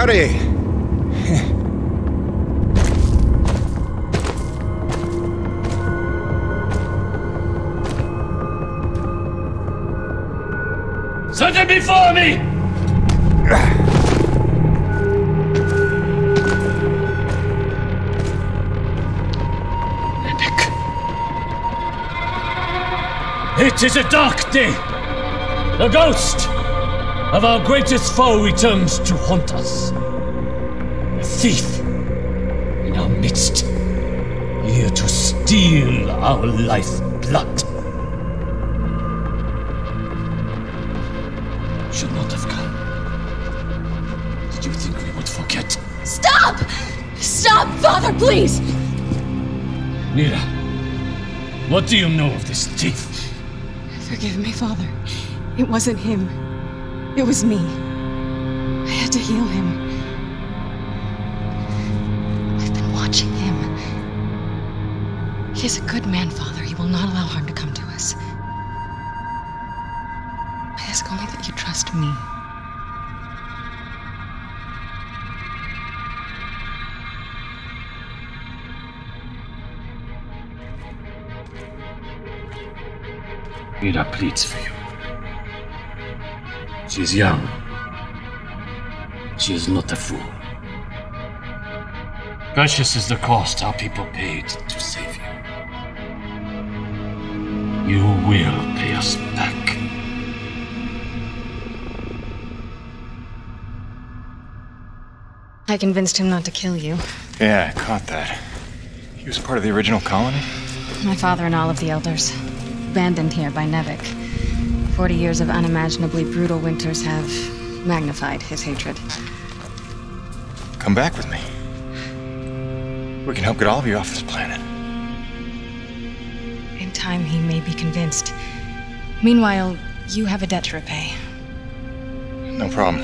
Howdy. Set it before me! It is a dark day. The ghost of our greatest foe returns to haunt us. A thief in our midst, here to steal our lifeblood. Should not have come. Did you think we would forget? Stop! Stop, Father, please! Mira, what do you know of this thief? Forgive me, Father. It wasn't him. It was me. I had to heal him. I've been watching him. He is a good man, Father. He will not allow harm to come to us. I ask only that you trust me. Mira pleads for you. She is young. She is not a fool. Precious is the cost our people paid to save you. You will pay us back. I convinced him not to kill you. Yeah, I caught that. He was part of the original colony? My father and all of the elders. Abandoned here by Nevik. 40 years of unimaginably brutal winters have magnified his hatred. Come back with me. We can help get all of you off this planet. In time, he may be convinced. Meanwhile, you have a debt to repay. No problem.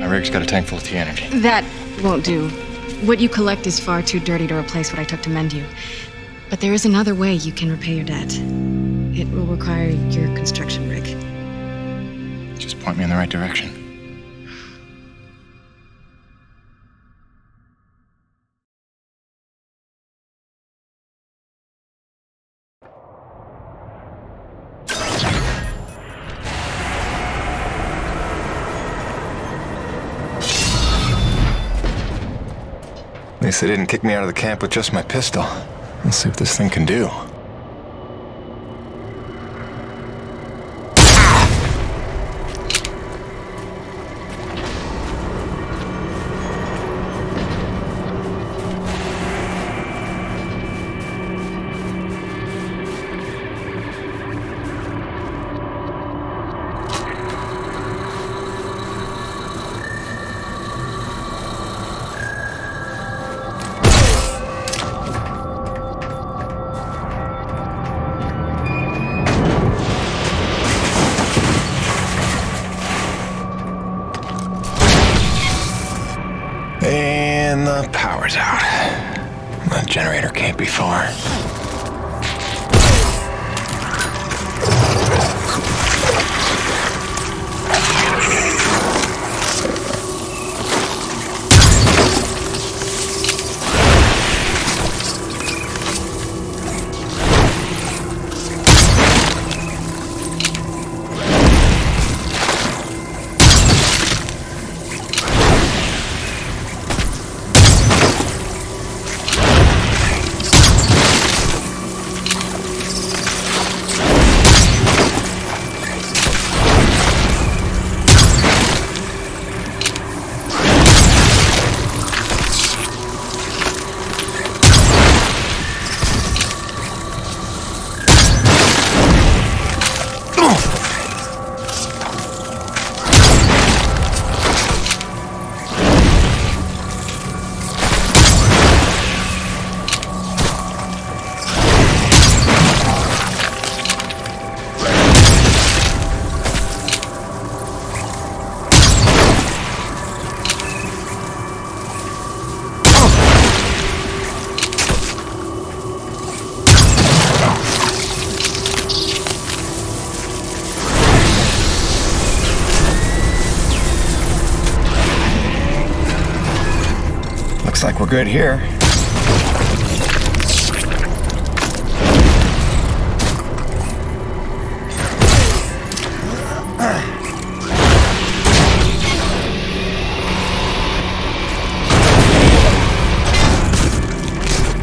My rig's got a tank full of T-energy. That won't do. What you collect is far too dirty to replace what I took to mend you. But there is another way you can repay your debt. It will require your construction rig. Just point me in the right direction. At least they didn't kick me out of the camp with just my pistol. Let's see what this thing can do. And the power's out. The generator can't be far. Looks like we're good here.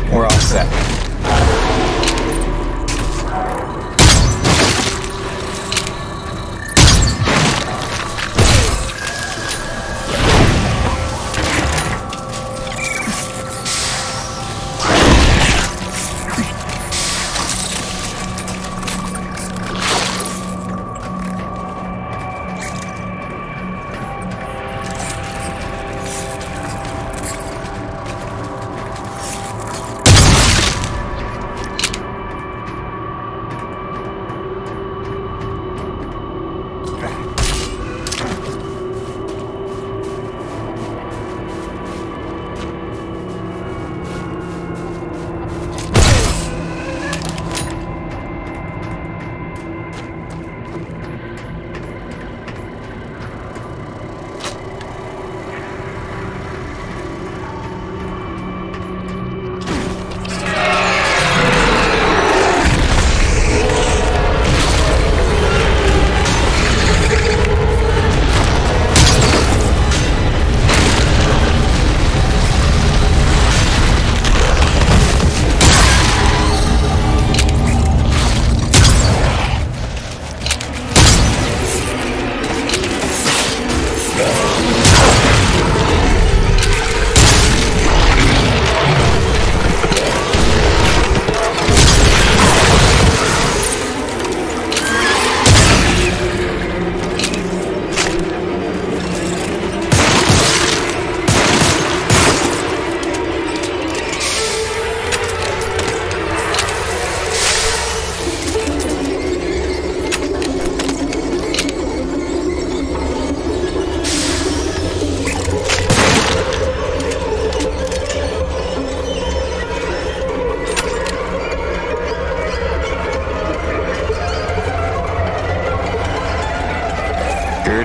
We're all set.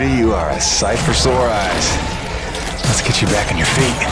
You are a sight for sore eyes. Let's get you back on your feet.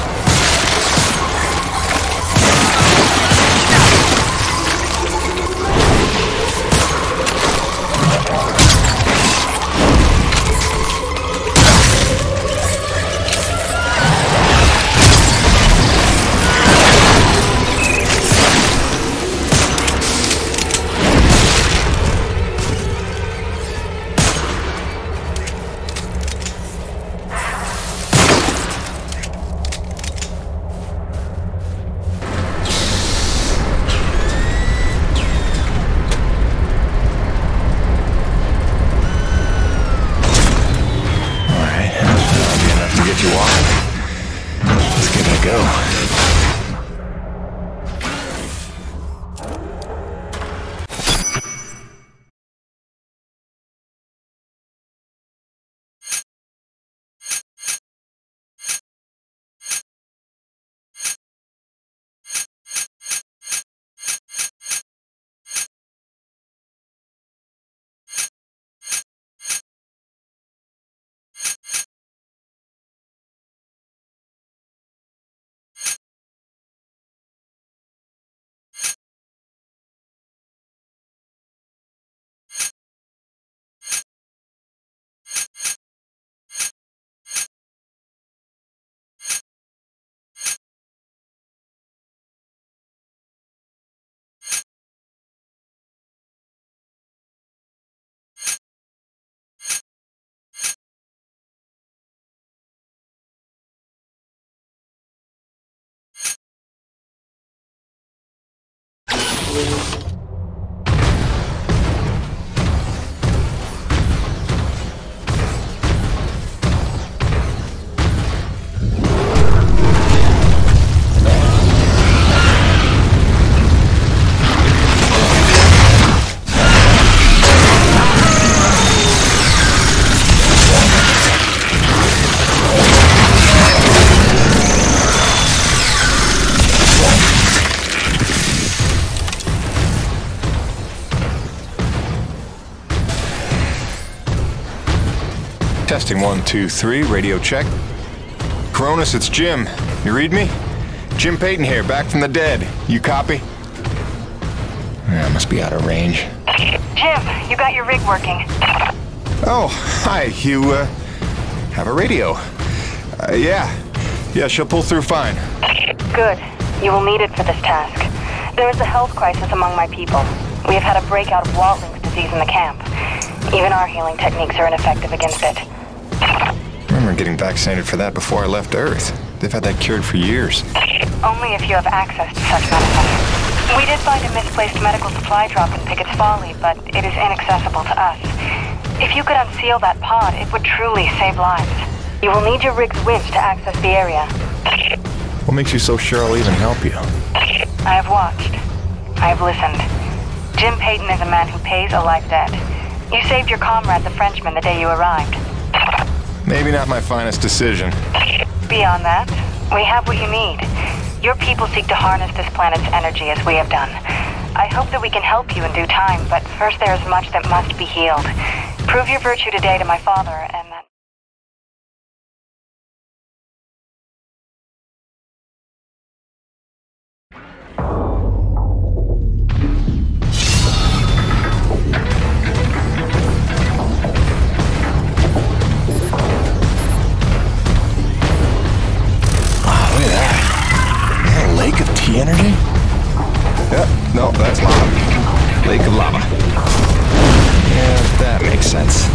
Testing 1, 2, 3, radio check. Cronus, it's Jim. You read me? Jim Payton here, back from the dead. You copy? Yeah, must be out of range. Jim, you got your rig working. Oh, hi. You, have a radio. Yeah. Yeah, she'll pull through fine. Good. You will need it for this task. There is a health crisis among my people. We have had a breakout of Waldling's disease in the camp. Even our healing techniques are ineffective against it. I remember getting vaccinated for that before I left Earth. They've had that cured for years. Only if you have access to such medicine. We did find a misplaced medical supply drop in Pickett's Folly, but it is inaccessible to us. If you could unseal that pod, it would truly save lives. You will need your rig's winch to access the area. What makes you so sure I'll even help you? I have watched. I have listened. Jim Payton is a man who pays a life debt. You saved your comrade, the Frenchman, the day you arrived. Maybe not my finest decision. Beyond that, we have what you need. Your people seek to harness this planet's energy as we have done. I hope that we can help you in due time, but first there is much that must be healed. Prove your virtue today to my father, and then... Lake of T energy? Yep, no, that's lava. Lake of lava. Yeah, that makes sense.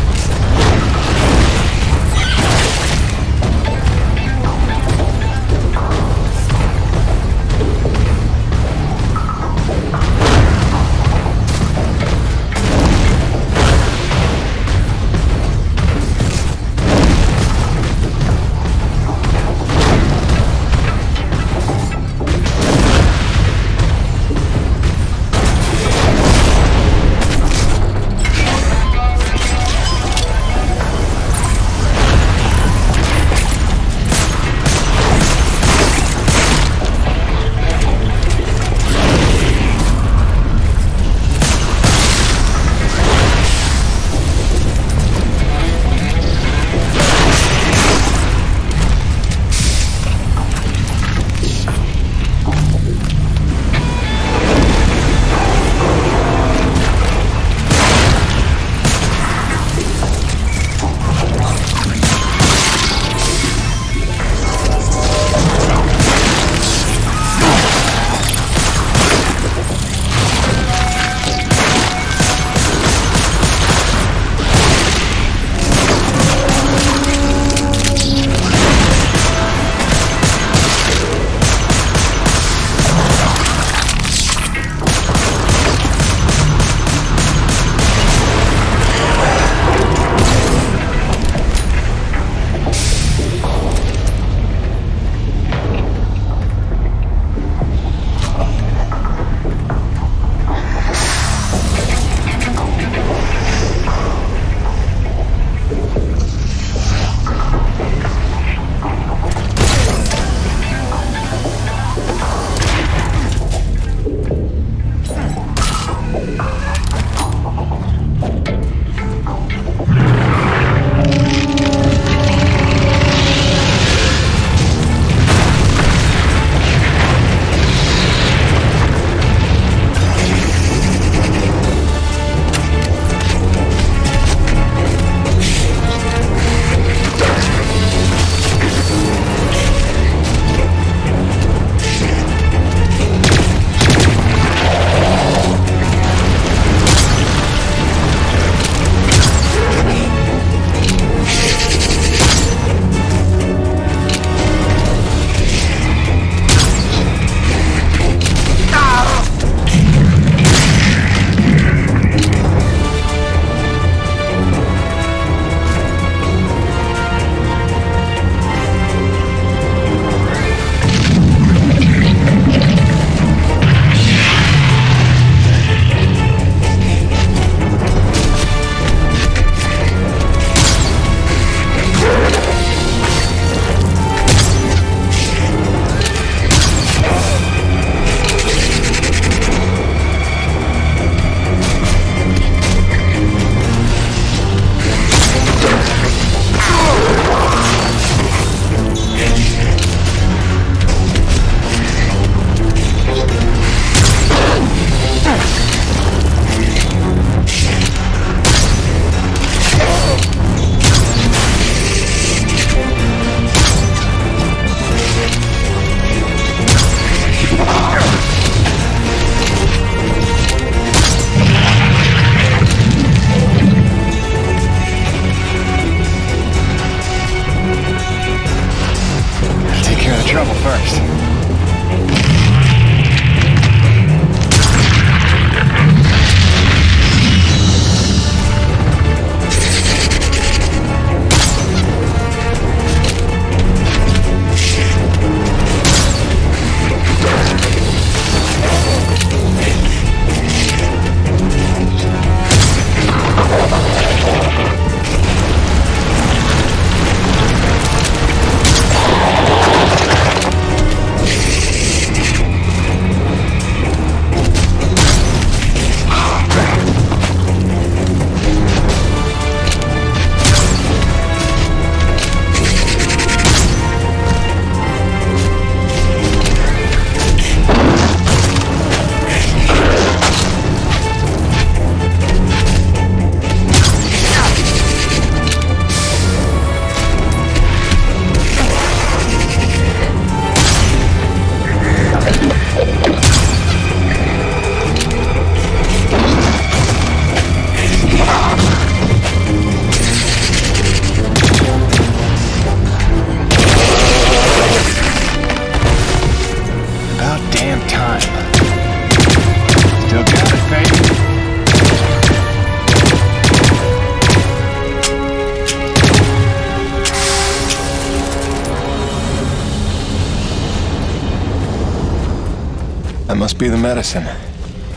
That must be the medicine.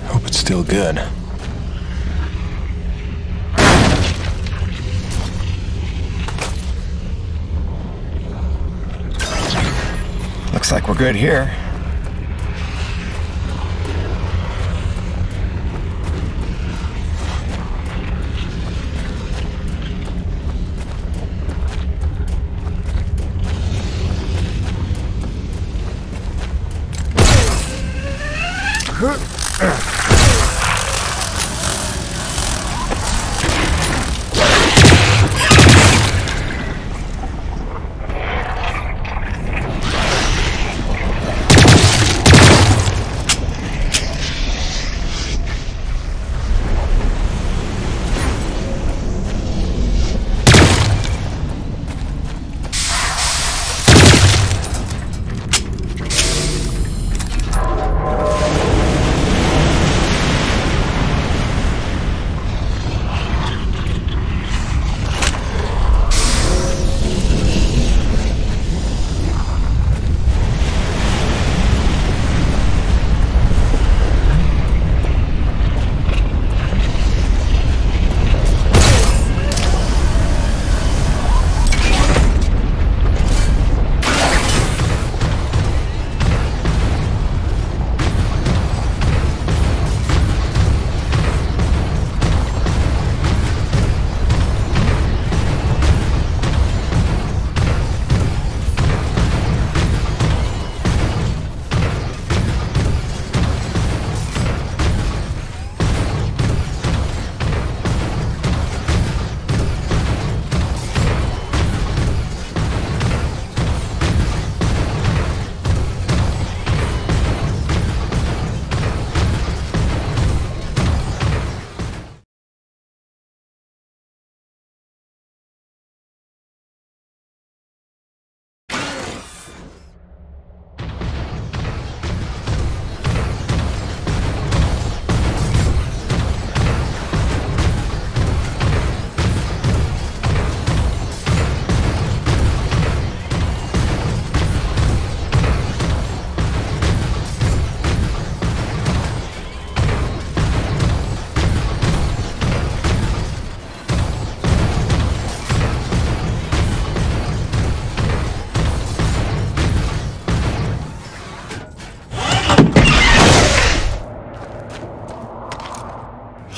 Hope it's still good. Looks like we're good here.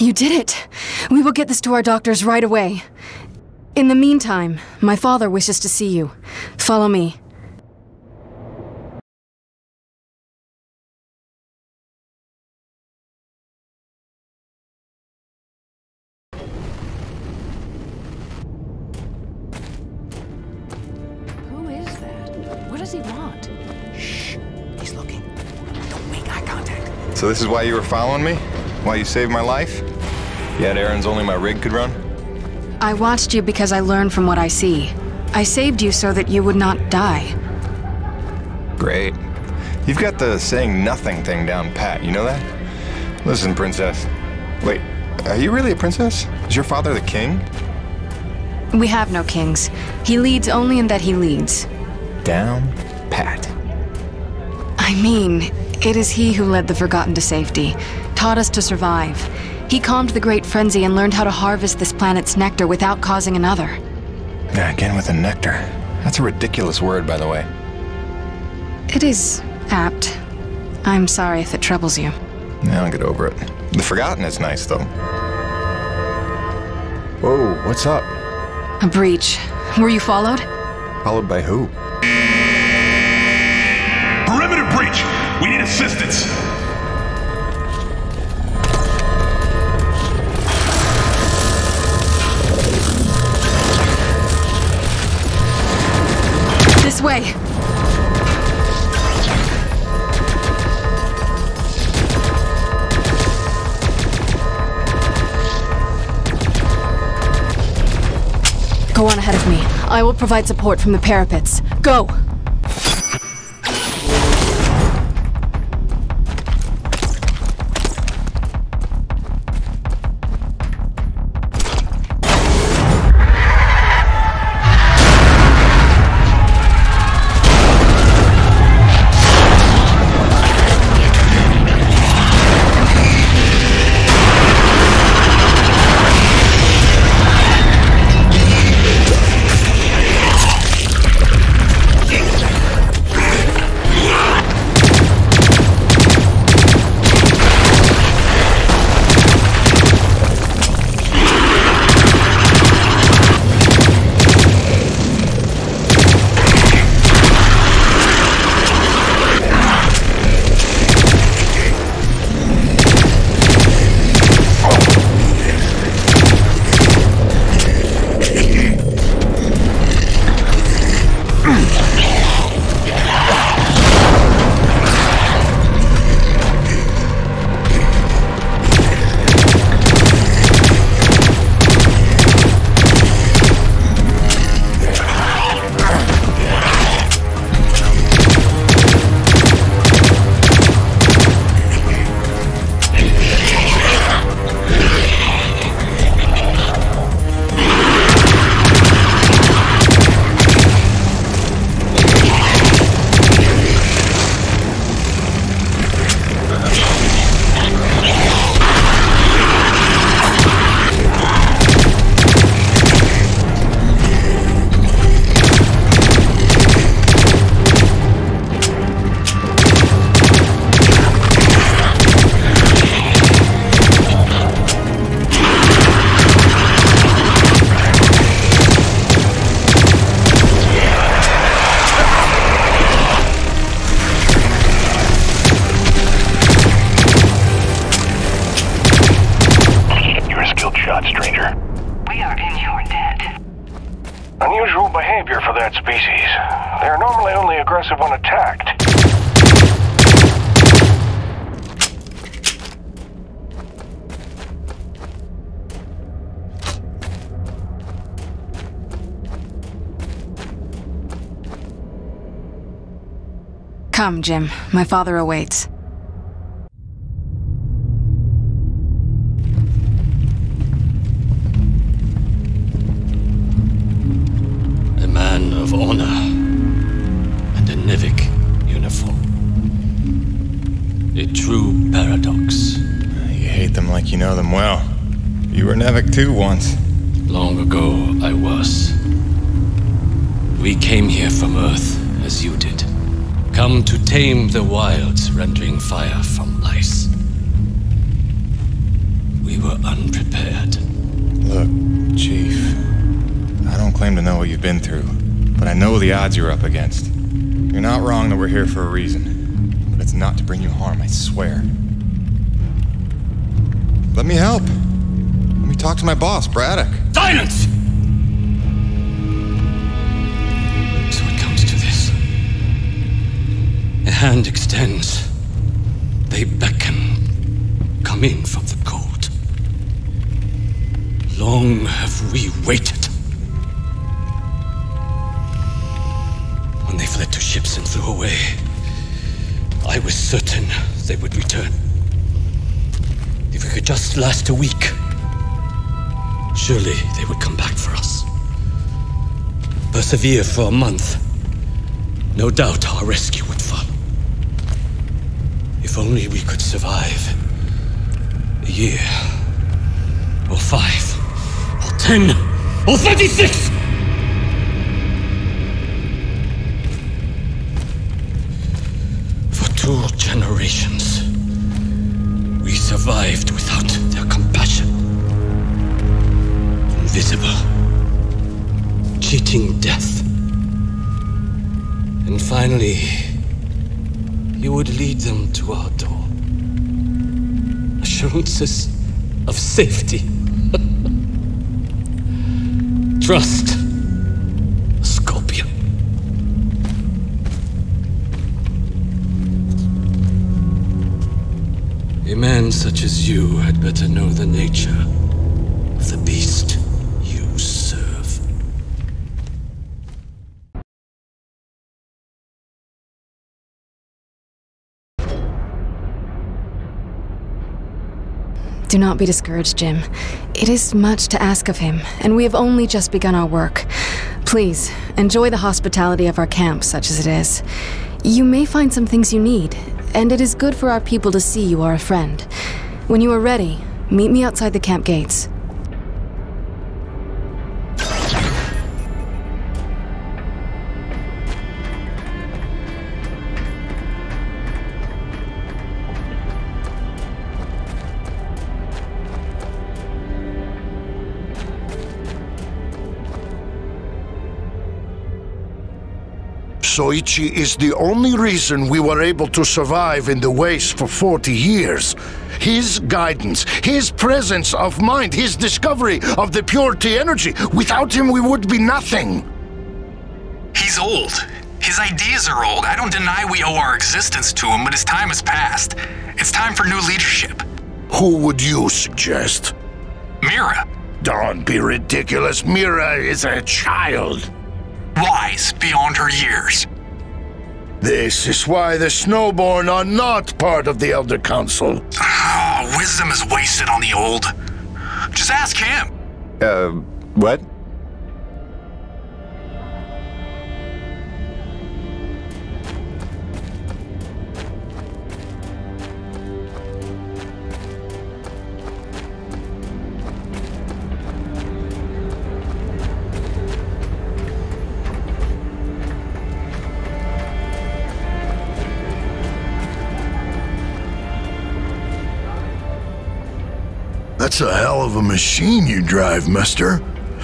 You did it! We will get this to our doctors right away. In the meantime, my father wishes to see you. Follow me. Who is that? What does he want? Shh. He's looking. Don't make eye contact. So this is why you were following me? Why you saved my life? You had errands only my rig could run? I watched you because I learned from what I see. I saved you so that you would not die. Great. You've got the saying nothing thing down pat, you know that? Listen, princess. Wait, are you really a princess? Is your father the king? We have no kings. He leads only in that he leads. Down pat. I mean, it is he who led the Forgotten to safety, taught us to survive. He calmed the Great Frenzy and learned how to harvest this planet's nectar without causing another. Yeah, again with the nectar. That's a ridiculous word, by the way. It is apt. I'm sorry if it troubles you. Yeah, I'll get over it. The Forgotten is nice, though. Whoa, what's up? A breach. Were you followed? Followed by who? Perimeter breach! We need assistance! This way! Go on ahead of me. I will provide support from the parapets. Go! Unusual behavior for that species. They're normally only aggressive when attacked. Come, Jim. My father awaits. A man of honor and a Nivik uniform. A true paradox. You hate them like you know them well. You were Nevik too once. Long ago, I was. We came here from Earth, as you did. Come to tame the wilds, rendering fire from ice. We were unprepared. Look, Chief, I don't claim to know what you've been through, but I know the odds you're up against. You're not wrong that we're here for a reason, but it's not to bring you harm, I swear. Let me help. Let me talk to my boss, Braddock. Silence! So it comes to this. A hand extends. They beckon. Come in from the cold. Long have we waited. When they fled to ships and flew away, I was certain they would return. If we could just last a week, surely they would come back for us. Persevere for a month. No doubt our rescue would follow. If only we could survive. A year. Or 5. Or 10. Or 36! For 2 generations, we survived without their compassion. Invisible. Cheating death. And finally, you would lead them to our door. Assurances of safety. Trust. A scorpion. A man such as you had better know the nature of the beast you serve. Do not be discouraged, Jim. It is much to ask of him, and we have only just begun our work. Please, enjoy the hospitality of our camp, such as it is. You may find some things you need, and it is good for our people to see you are a friend. When you are ready, meet me outside the camp gates. Soichi is the only reason we were able to survive in the waste for 40 years. His guidance, his presence of mind, his discovery of the purity energy. Without him, we would be nothing. He's old. His ideas are old. I don't deny we owe our existence to him, but his time has passed. It's time for new leadership. Who would you suggest? Mira. Don't be ridiculous. Mira is a child. Wise beyond her years. This is why the Snowborn are not part of the Elder Council. Oh, wisdom is wasted on the old. Just ask him. What? That's a hell of a machine you drive, mister.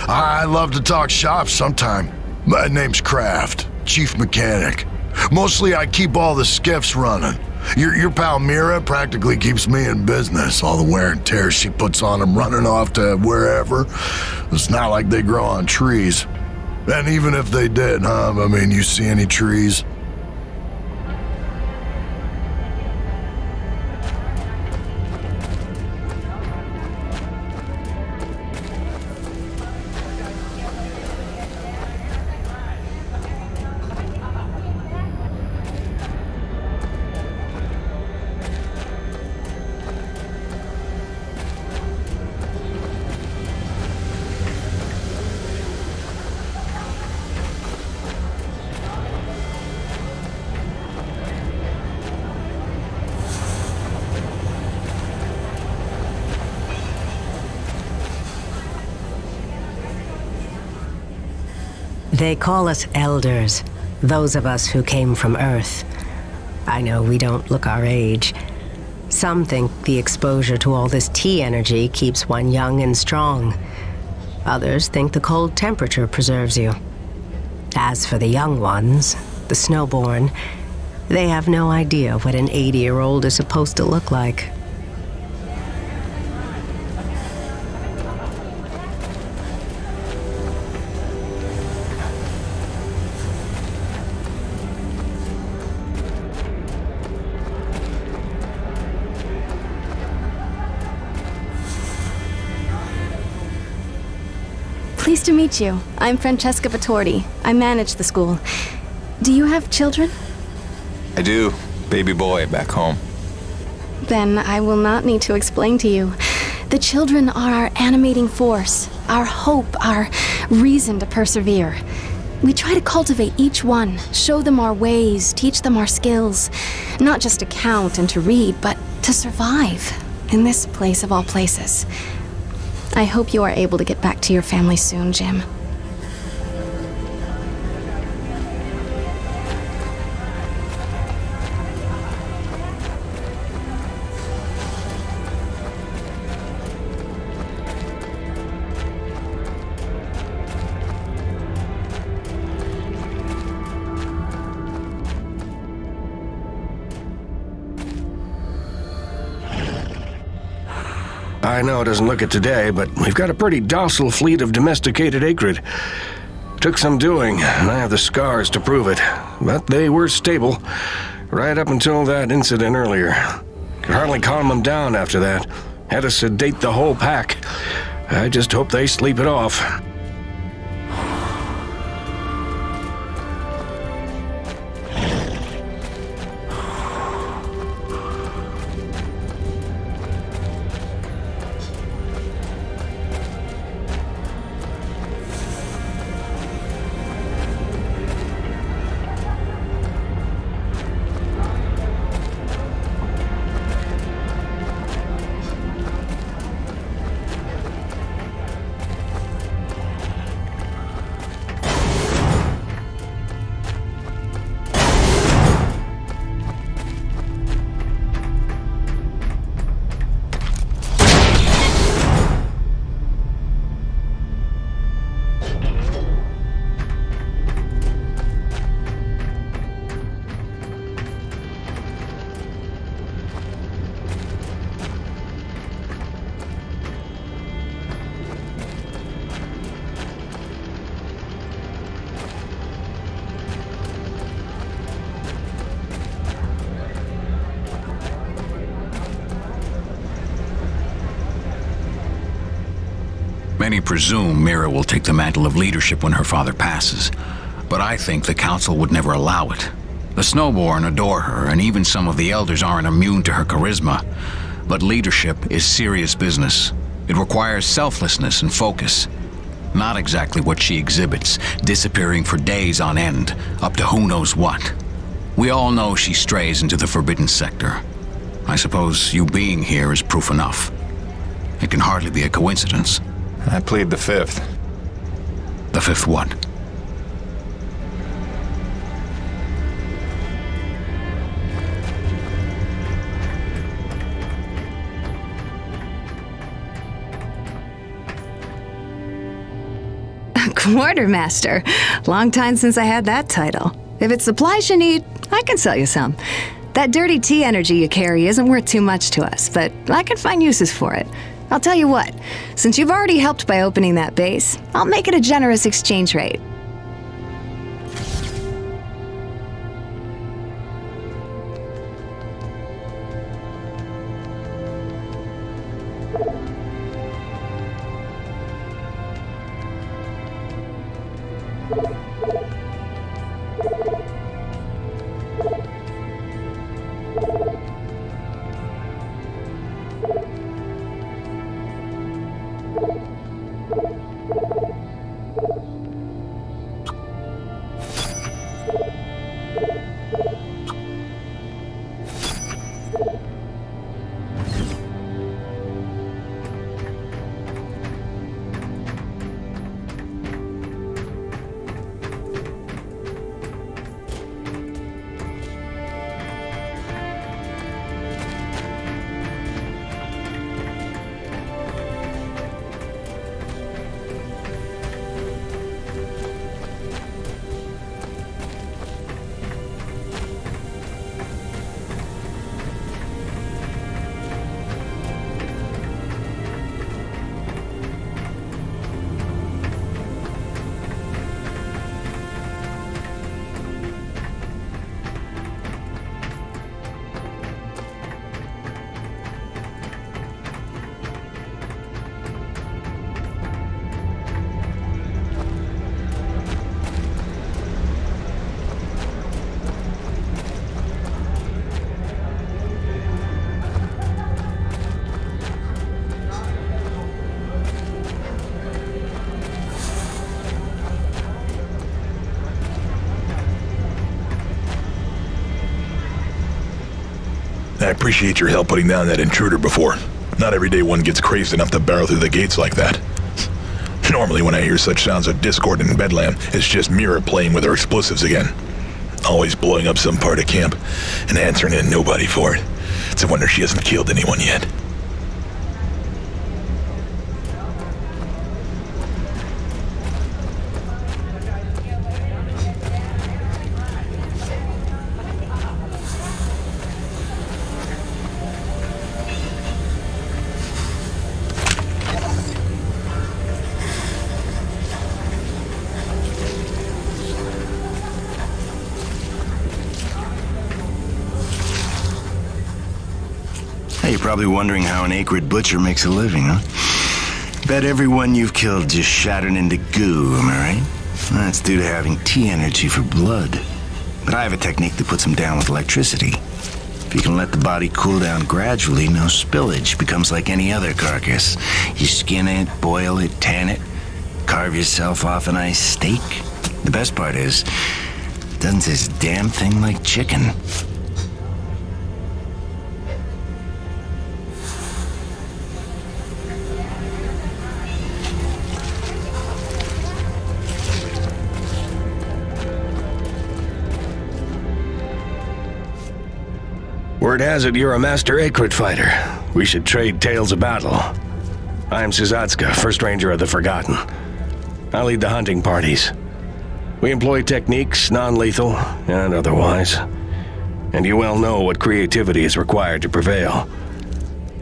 I love to talk shop sometime. My name's Kraft, chief mechanic. Mostly I keep all the skiffs running. Your pal Mira practically keeps me in business. All the wear and tear she puts on them running off to wherever. It's not like they grow on trees. And even if they did, huh? I mean, you see any trees? They call us elders, those of us who came from Earth. I know we don't look our age. Some think the exposure to all this T energy keeps one young and strong. Others think the cold temperature preserves you. As for the young ones, the snowborn, they have no idea what an 80-year-old is supposed to look like. Pleased to meet you. I'm Francesca Vittordi. I manage the school. Do you have children? I do. Baby boy back home. Then I will not need to explain to you. The children are our animating force, our hope, our reason to persevere. We try to cultivate each one, show them our ways, teach them our skills. Not just to count and to read, but to survive in this place of all places. I hope you are able to get back to your family soon, Jim. I know it doesn't look it today, but we've got a pretty docile fleet of domesticated acrid. Took some doing, and I have the scars to prove it. But they were stable, right up until that incident earlier. Could hardly calm them down after that. Had to sedate the whole pack. I just hope they sleep it off. Many presume Mira will take the mantle of leadership when her father passes, but I think the Council would never allow it. The Snowborn adore her, and even some of the Elders aren't immune to her charisma. But leadership is serious business. It requires selflessness and focus. Not exactly what she exhibits, disappearing for days on end, up to who knows what. We all know she strays into the forbidden sector. I suppose you being here is proof enough. It can hardly be a coincidence. I plead the fifth. The fifth what? Quartermaster. Long time since I had that title. If it's supplies you need, I can sell you some. That dirty tea energy you carry isn't worth too much to us, but I can find uses for it. I'll tell you what, since you've already helped by opening that base, I'll make it a generous exchange rate. I appreciate your help putting down that intruder before. Not every day one gets crazed enough to barrel through the gates like that. Normally when I hear such sounds of discord in Bedlam, it's just Mira playing with her explosives again. Always blowing up some part of camp and answering to nobody for it. It's a wonder she hasn't killed anyone yet. You're probably wondering how an acrid butcher makes a living, huh? Bet everyone you've killed just shattered into goo, am I right? That's due to having T energy for blood. But I have a technique that puts them down with electricity. If you can let the body cool down gradually, no spillage. Becomes like any other carcass. You skin it, boil it, tan it, carve yourself off a nice steak. The best part is, it doesn't taste a damn thing like chicken. Word has it you're a master acrid fighter. We should trade tales of battle. I'm Suzatska, First Ranger of the Forgotten. I lead the hunting parties. We employ techniques, non-lethal and otherwise. And you well know what creativity is required to prevail.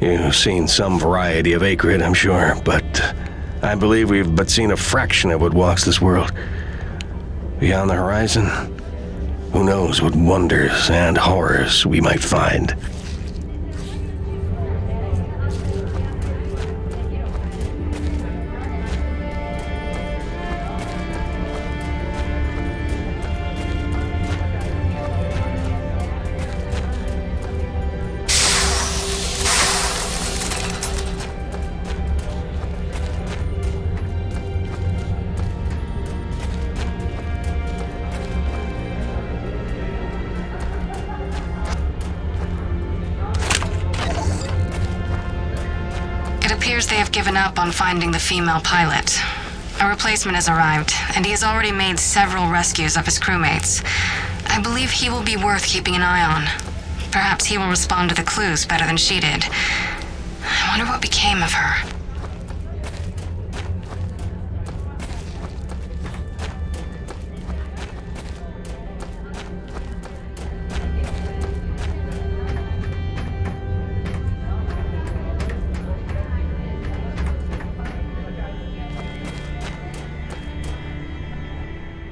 You've seen some variety of acrid, I'm sure, but I believe we've but seen a fraction of what walks this world. Beyond the horizon, who knows what wonders and horrors we might find. They have given up on finding the female pilot. A replacement has arrived, and he has already made several rescues of his crewmates. I believe he will be worth keeping an eye on. Perhaps he will respond to the clues better than she did. I wonder what became of her.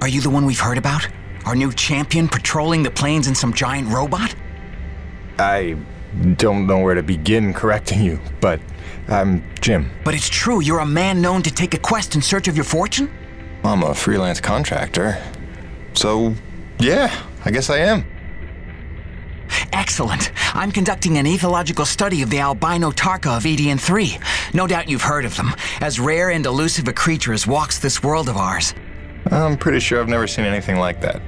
Are you the one we've heard about? Our new champion patrolling the plains in some giant robot? I don't know where to begin correcting you, but I'm Jim. But it's true, you're a man known to take a quest in search of your fortune? I'm a freelance contractor. So, yeah, I guess I am. Excellent. I'm conducting an ethological study of the albino Tarka of EDN-3. No doubt you've heard of them. As rare and elusive a creature as walks this world of ours. I'm pretty sure I've never seen anything like that.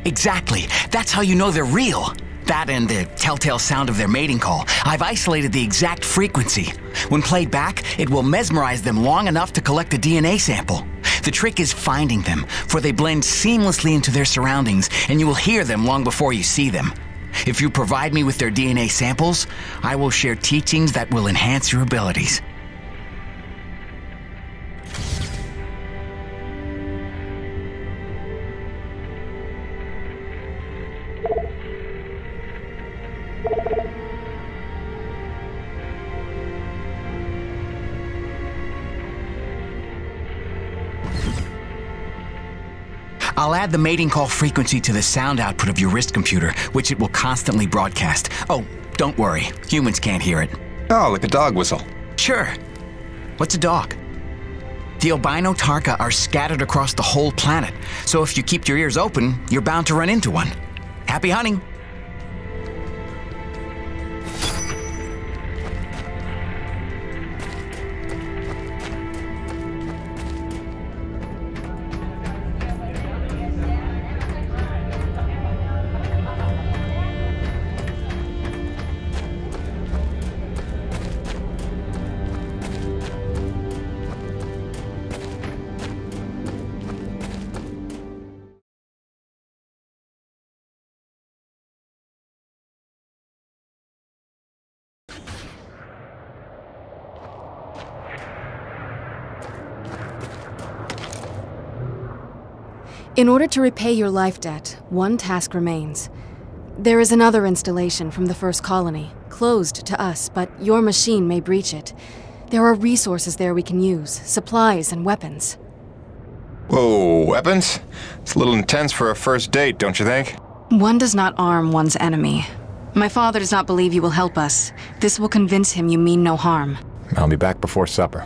Exactly. That's how you know they're real. That and the telltale sound of their mating call. I've isolated the exact frequency. When played back, it will mesmerize them long enough to collect a DNA sample. The trick is finding them, for they blend seamlessly into their surroundings, and you will hear them long before you see them. If you provide me with their DNA samples, I will share teachings that will enhance your abilities. I'll add the mating call frequency to the sound output of your wrist computer, which it will constantly broadcast. Oh, don't worry. Humans can't hear it. Oh, like a dog whistle. Sure. What's a dog? The albino Tarka are scattered across the whole planet, so if you keep your ears open, you're bound to run into one. Happy hunting! In order to repay your life debt, one task remains. There is another installation from the first colony, closed to us, but your machine may breach it. There are resources there we can use, supplies and weapons. Whoa, weapons? It's a little intense for a first date, don't you think? One does not arm one's enemy. My father does not believe you will help us. This will convince him you mean no harm. I'll be back before supper.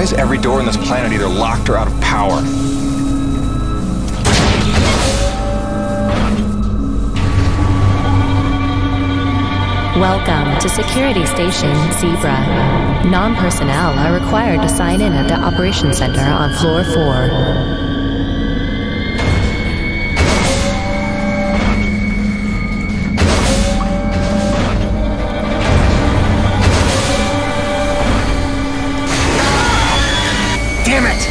Why is every door on this planet either locked or out of power? Welcome to Security Station Zebra. Non-personnel are required to sign in at the Operations Center on Floor 4. Damn it!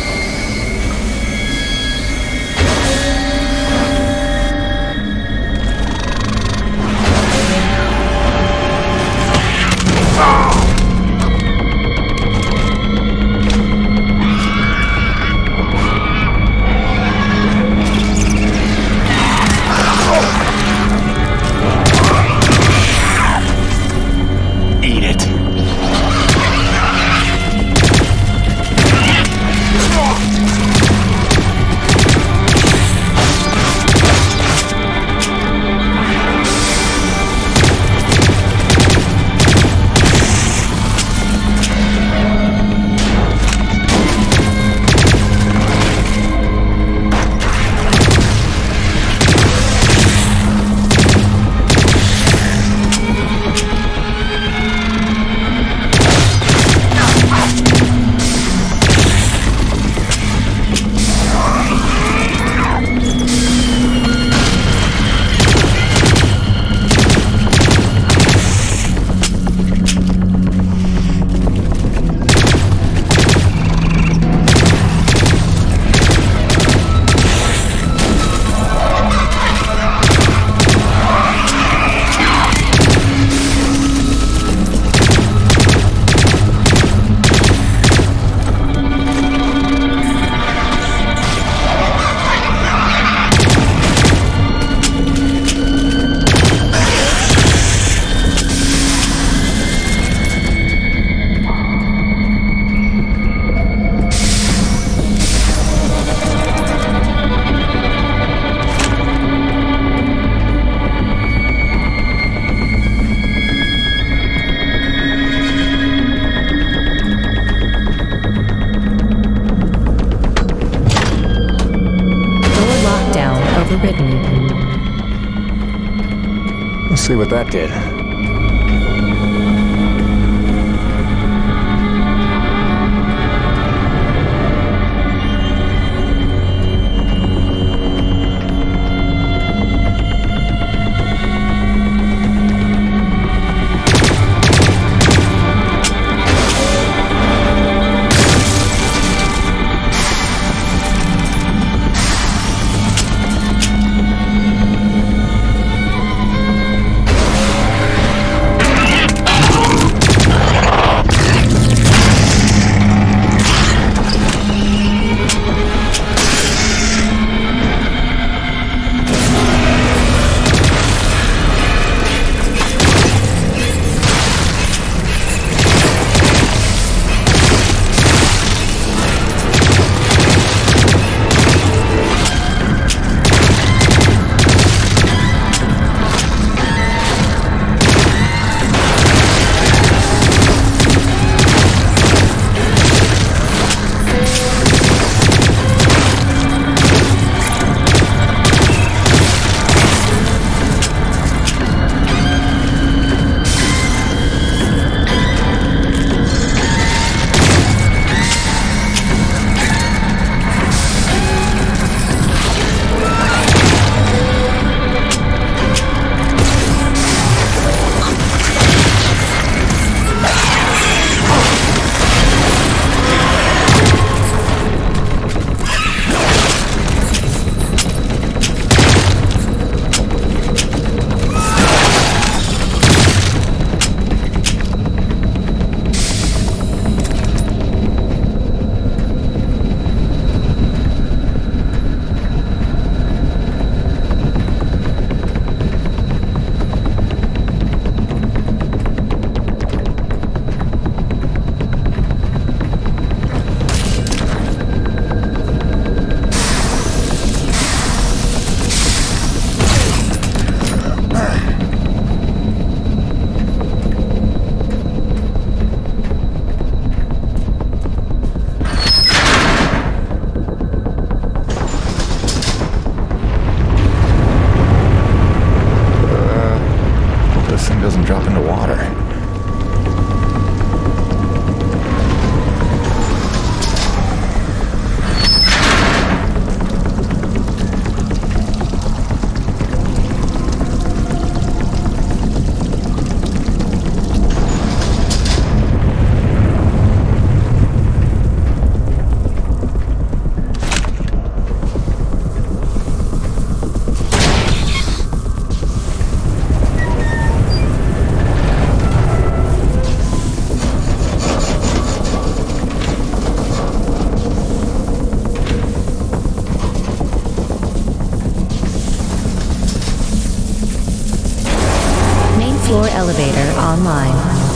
Eat it. Let's see what that did. online.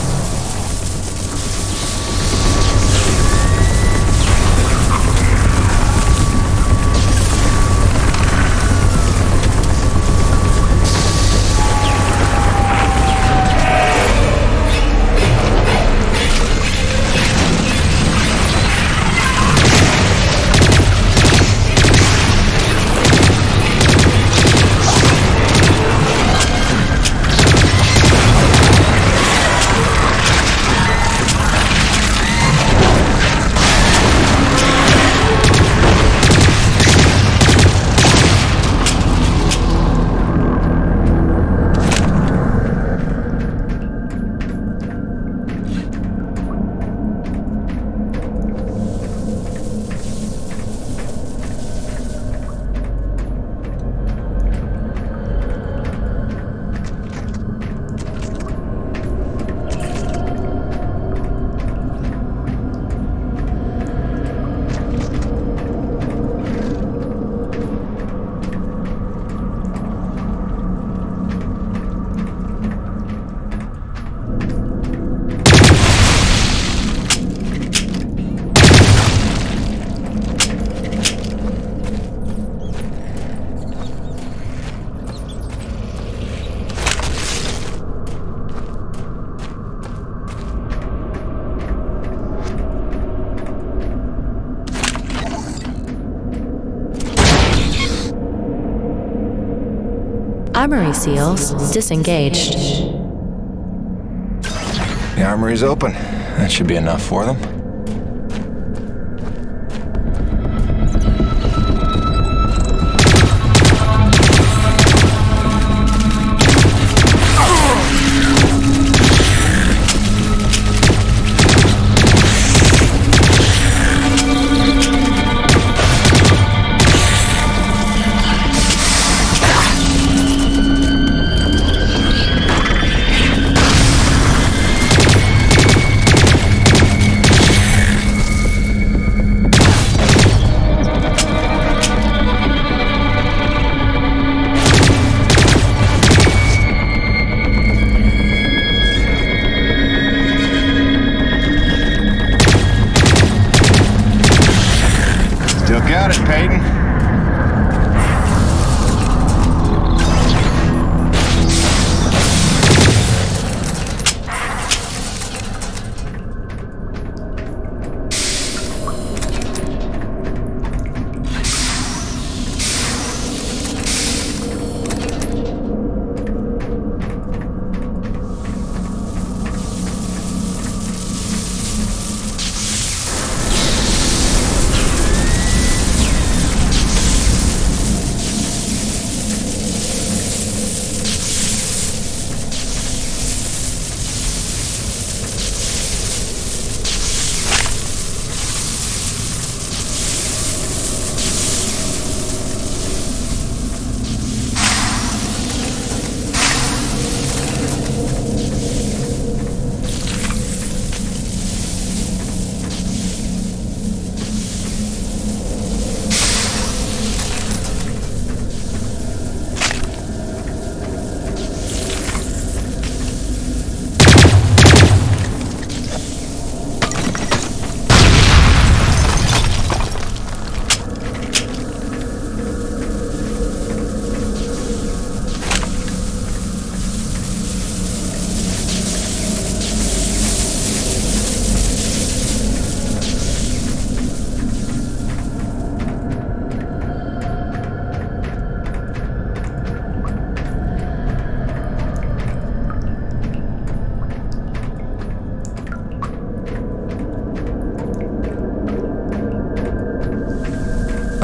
Armory seals disengaged. The armory's open. That should be enough for them.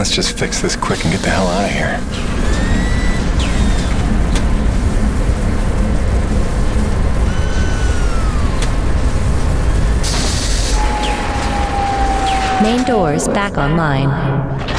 Let's just fix this quick and get the hell out of here. Main doors back online.